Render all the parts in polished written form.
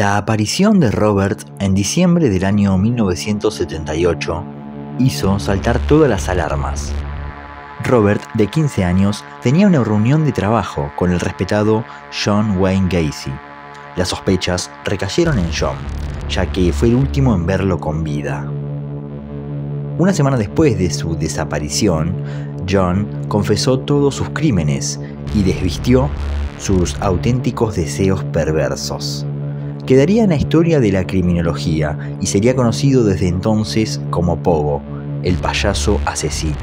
La aparición de Robert en diciembre del año 1978 hizo saltar todas las alarmas. Robert, de 15 años, tenía una reunión de trabajo con el respetado John Wayne Gacy. Las sospechas recayeron en John, ya que fue el último en verlo con vida. Una semana después de su desaparición, John confesó todos sus crímenes y desvistió sus auténticos deseos perversos. Quedaría en la historia de la criminología y sería conocido desde entonces como Pogo, el payaso asesino.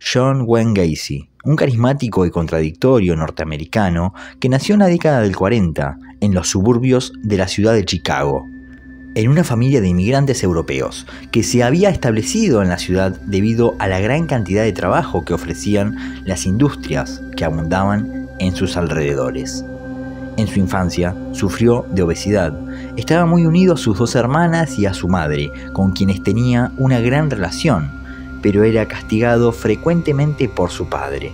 John Wayne Gacy, un carismático y contradictorio norteamericano que nació en la década del 40 en los suburbios de la ciudad de Chicago, en una familia de inmigrantes europeos que se había establecido en la ciudad debido a la gran cantidad de trabajo que ofrecían las industrias que abundaban en sus alrededores. En su infancia sufrió de obesidad, estaba muy unido a sus dos hermanas y a su madre, con quienes tenía una gran relación, pero era castigado frecuentemente por su padre.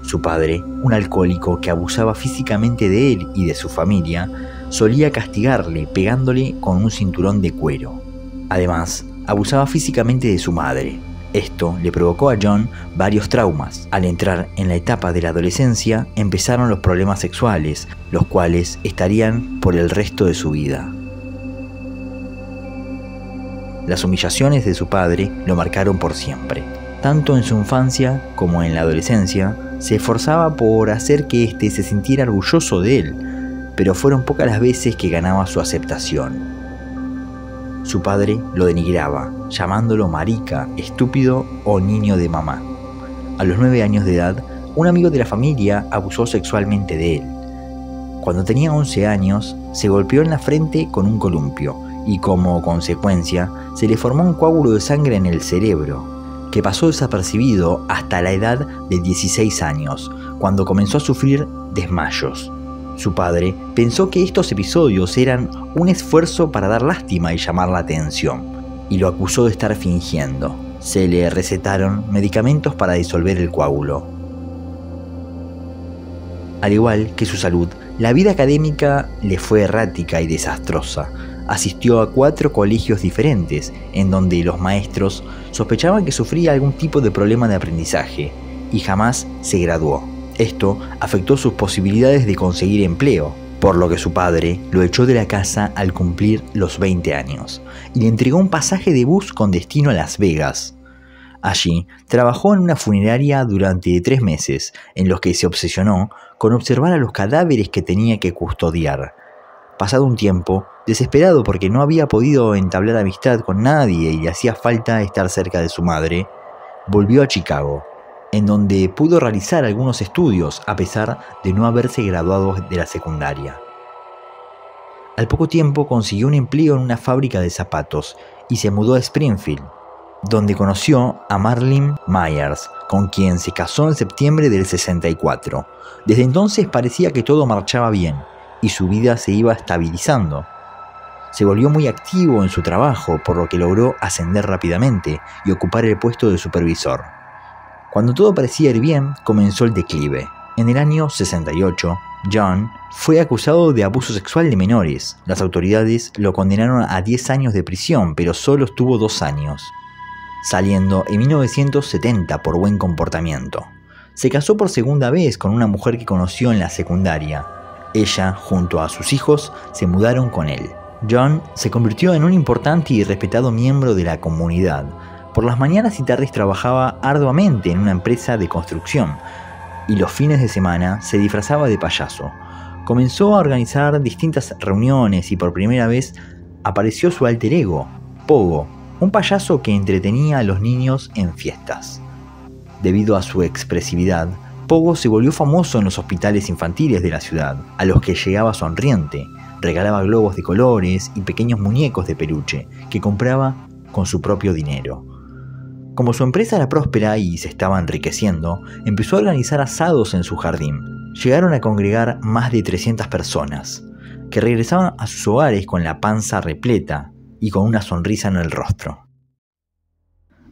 Su padre, un alcohólico que abusaba físicamente de él y de su familia, solía castigarle pegándole con un cinturón de cuero. Además, abusaba físicamente de su madre. Esto le provocó a John varios traumas. Al entrar en la etapa de la adolescencia, empezaron los problemas sexuales, los cuales estarían por el resto de su vida. Las humillaciones de su padre lo marcaron por siempre. Tanto en su infancia como en la adolescencia, se esforzaba por hacer que éste se sintiera orgulloso de él, pero fueron pocas las veces que ganaba su aceptación. Su padre lo denigraba, llamándolo marica, estúpido o niño de mamá. A los 9 años de edad, un amigo de la familia abusó sexualmente de él. Cuando tenía 11 años, se golpeó en la frente con un columpio y como consecuencia se le formó un coágulo de sangre en el cerebro, que pasó desapercibido hasta la edad de 16 años, cuando comenzó a sufrir desmayos. Su padre pensó que estos episodios eran un esfuerzo para dar lástima y llamar la atención, y lo acusó de estar fingiendo. Se le recetaron medicamentos para disolver el coágulo. Al igual que su salud, la vida académica le fue errática y desastrosa. Asistió a 4 colegios diferentes, en donde los maestros sospechaban que sufría algún tipo de problema de aprendizaje, y jamás se graduó. Esto afectó sus posibilidades de conseguir empleo, por lo que su padre lo echó de la casa al cumplir los 20 años, y le entregó un pasaje de bus con destino a Las Vegas. Allí trabajó en una funeraria durante 3 meses, en los que se obsesionó con observar a los cadáveres que tenía que custodiar. Pasado un tiempo, desesperado porque no había podido entablar amistad con nadie y le hacía falta estar cerca de su madre, volvió a Chicago, en donde pudo realizar algunos estudios a pesar de no haberse graduado de la secundaria. Al poco tiempo consiguió un empleo en una fábrica de zapatos y se mudó a Springfield, donde conoció a Marilyn Myers, con quien se casó en septiembre del 64. Desde entonces parecía que todo marchaba bien y su vida se iba estabilizando. Se volvió muy activo en su trabajo, por lo que logró ascender rápidamente y ocupar el puesto de supervisor. Cuando todo parecía ir bien, comenzó el declive. En el año 68, John fue acusado de abuso sexual de menores. Las autoridades lo condenaron a 10 años de prisión, pero solo estuvo 2 años, saliendo en 1970 por buen comportamiento. Se casó por segunda vez con una mujer que conoció en la secundaria. Ella, junto a sus hijos, se mudaron con él. John se convirtió en un importante y respetado miembro de la comunidad. Por las mañanas y tardes trabajaba arduamente en una empresa de construcción y los fines de semana se disfrazaba de payaso. Comenzó a organizar distintas reuniones y por primera vez apareció su alter ego, Pogo, un payaso que entretenía a los niños en fiestas. Debido a su expresividad, Pogo se volvió famoso en los hospitales infantiles de la ciudad, a los que llegaba sonriente, regalaba globos de colores y pequeños muñecos de peluche que compraba con su propio dinero. Como su empresa era próspera y se estaba enriqueciendo, empezó a organizar asados en su jardín. Llegaron a congregar más de 300 personas, que regresaban a sus hogares con la panza repleta y con una sonrisa en el rostro.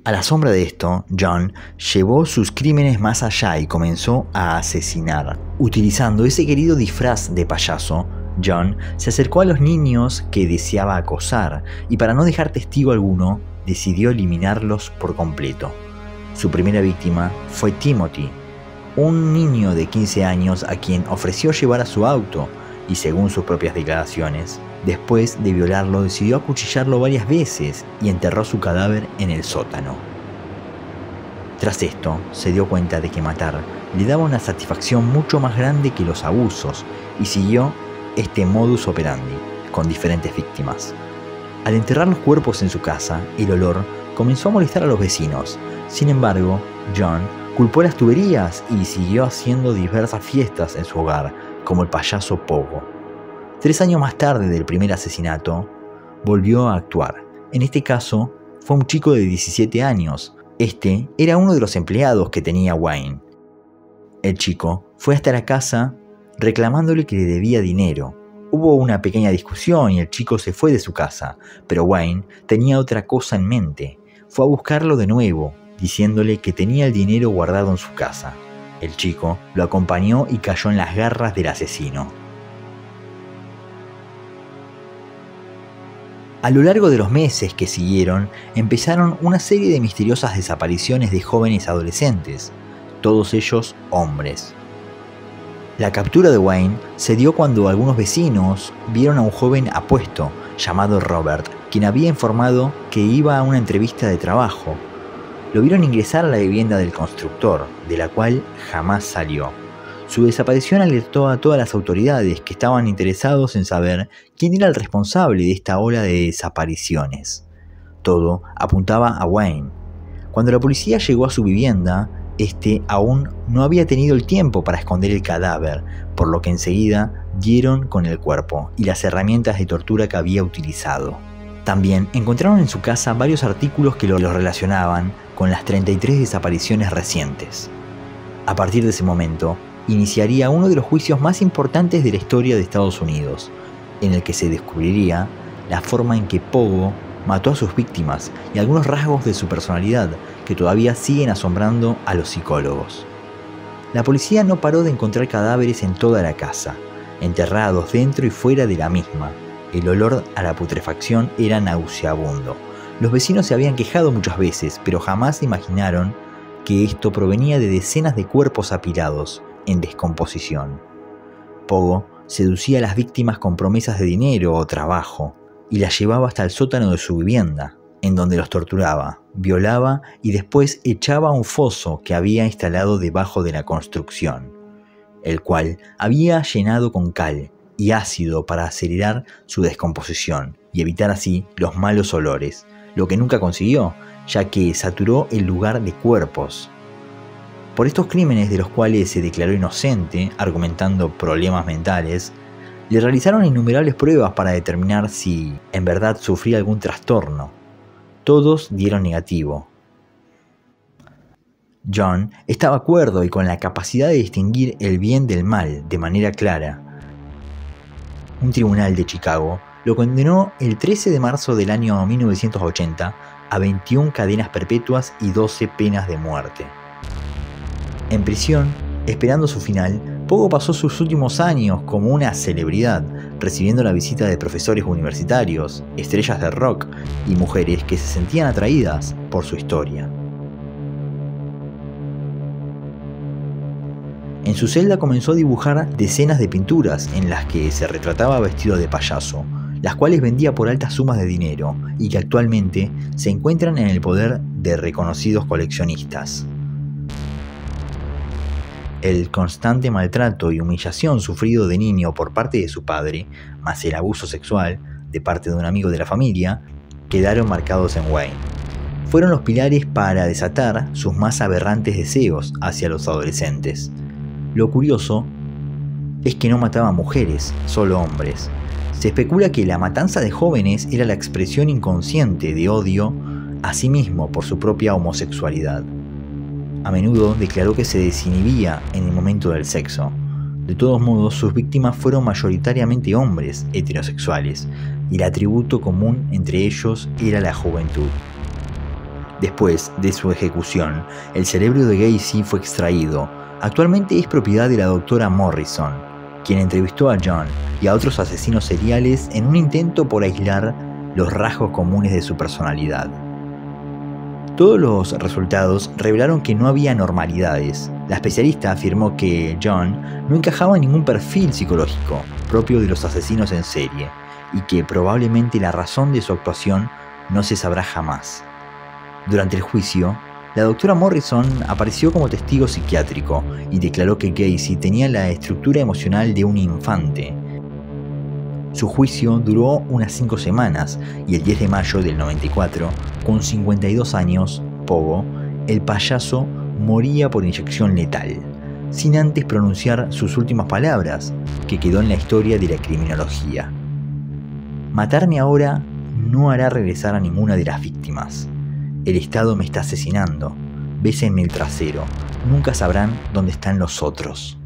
A la sombra de esto, John llevó sus crímenes más allá y comenzó a asesinar. Utilizando ese querido disfraz de payaso, John se acercó a los niños que deseaba acosar y para no dejar testigo alguno, decidió eliminarlos por completo. Su primera víctima fue Timothy, un niño de 15 años a quien ofreció llevar a su auto y, según sus propias declaraciones, después de violarlo decidió acuchillarlo varias veces y enterró su cadáver en el sótano. Tras esto, se dio cuenta de que matar le daba una satisfacción mucho más grande que los abusos y siguió este modus operandi con diferentes víctimas. Al enterrar los cuerpos en su casa, el olor comenzó a molestar a los vecinos. Sin embargo, John culpó las tuberías y siguió haciendo diversas fiestas en su hogar, como el payaso Pogo. 3 años más tarde del primer asesinato, volvió a actuar. En este caso, fue un chico de 17 años. Este era uno de los empleados que tenía Wayne. El chico fue hasta la casa reclamándole que le debía dinero. Hubo una pequeña discusión y el chico se fue de su casa, pero Wayne tenía otra cosa en mente. Fue a buscarlo de nuevo, diciéndole que tenía el dinero guardado en su casa. El chico lo acompañó y cayó en las garras del asesino. A lo largo de los meses que siguieron, empezaron una serie de misteriosas desapariciones de jóvenes adolescentes, todos ellos hombres. La captura de Wayne se dio cuando algunos vecinos vieron a un joven apuesto llamado Robert, quien había informado que iba a una entrevista de trabajo. Lo vieron ingresar a la vivienda del constructor, de la cual jamás salió. Su desaparición alertó a todas las autoridades que estaban interesados en saber quién era el responsable de esta ola de desapariciones. Todo apuntaba a Wayne. Cuando la policía llegó a su vivienda, este aún no había tenido el tiempo para esconder el cadáver, por lo que enseguida dieron con el cuerpo y las herramientas de tortura que había utilizado. También encontraron en su casa varios artículos que lo relacionaban con las 33 desapariciones recientes. A partir de ese momento, iniciaría uno de los juicios más importantes de la historia de Estados Unidos, en el que se descubriría la forma en que Pogo mató a sus víctimas y algunos rasgos de su personalidad que todavía siguen asombrando a los psicólogos. La policía no paró de encontrar cadáveres en toda la casa, enterrados dentro y fuera de la misma. El olor a la putrefacción era nauseabundo. Los vecinos se habían quejado muchas veces, pero jamás imaginaron que esto provenía de decenas de cuerpos apilados en descomposición. Pogo seducía a las víctimas con promesas de dinero o trabajo y las llevaba hasta el sótano de su vivienda, en donde los torturaba, violaba y después echaba a un foso que había instalado debajo de la construcción, el cual había llenado con cal y ácido para acelerar su descomposición y evitar así los malos olores, lo que nunca consiguió, ya que saturó el lugar de cuerpos. Por estos crímenes, de los cuales se declaró inocente, argumentando problemas mentales, le realizaron innumerables pruebas para determinar si en verdad sufría algún trastorno. Todos dieron negativo. John estaba cuerdo y con la capacidad de distinguir el bien del mal de manera clara. Un tribunal de Chicago lo condenó el 13 de marzo del año 1980 a 21 cadenas perpetuas y 12 penas de muerte. En prisión, esperando su final, Pogo pasó sus últimos años como una celebridad, recibiendo la visita de profesores universitarios, estrellas de rock y mujeres que se sentían atraídas por su historia. En su celda comenzó a dibujar decenas de pinturas en las que se retrataba vestido de payaso, las cuales vendía por altas sumas de dinero y que actualmente se encuentran en el poder de reconocidos coleccionistas. El constante maltrato y humillación sufrido de niño por parte de su padre, más el abuso sexual de parte de un amigo de la familia, quedaron marcados en Wayne. Fueron los pilares para desatar sus más aberrantes deseos hacia los adolescentes. Lo curioso es que no mataba mujeres, solo hombres. Se especula que la matanza de jóvenes era la expresión inconsciente de odio a sí mismo por su propia homosexualidad. A menudo declaró que se desinhibía en el momento del sexo. De todos modos, sus víctimas fueron mayoritariamente hombres heterosexuales, y el atributo común entre ellos era la juventud. Después de su ejecución, el cerebro de Gacy fue extraído. Actualmente es propiedad de la doctora Morrison, quien entrevistó a John y a otros asesinos seriales en un intento por aislar los rasgos comunes de su personalidad. Todos los resultados revelaron que no había anormalidades. La especialista afirmó que John no encajaba en ningún perfil psicológico propio de los asesinos en serie y que probablemente la razón de su actuación no se sabrá jamás. Durante el juicio, la doctora Morrison apareció como testigo psiquiátrico y declaró que Gacy tenía la estructura emocional de un infante. Su juicio duró unas 5 semanas y el 10 de mayo del 94, con 52 años, Pogo, el payaso, moría por inyección letal, sin antes pronunciar sus últimas palabras, que quedó en la historia de la criminología. Matarme ahora no hará regresar a ninguna de las víctimas. El Estado me está asesinando. Bésenme el trasero. Nunca sabrán dónde están los otros.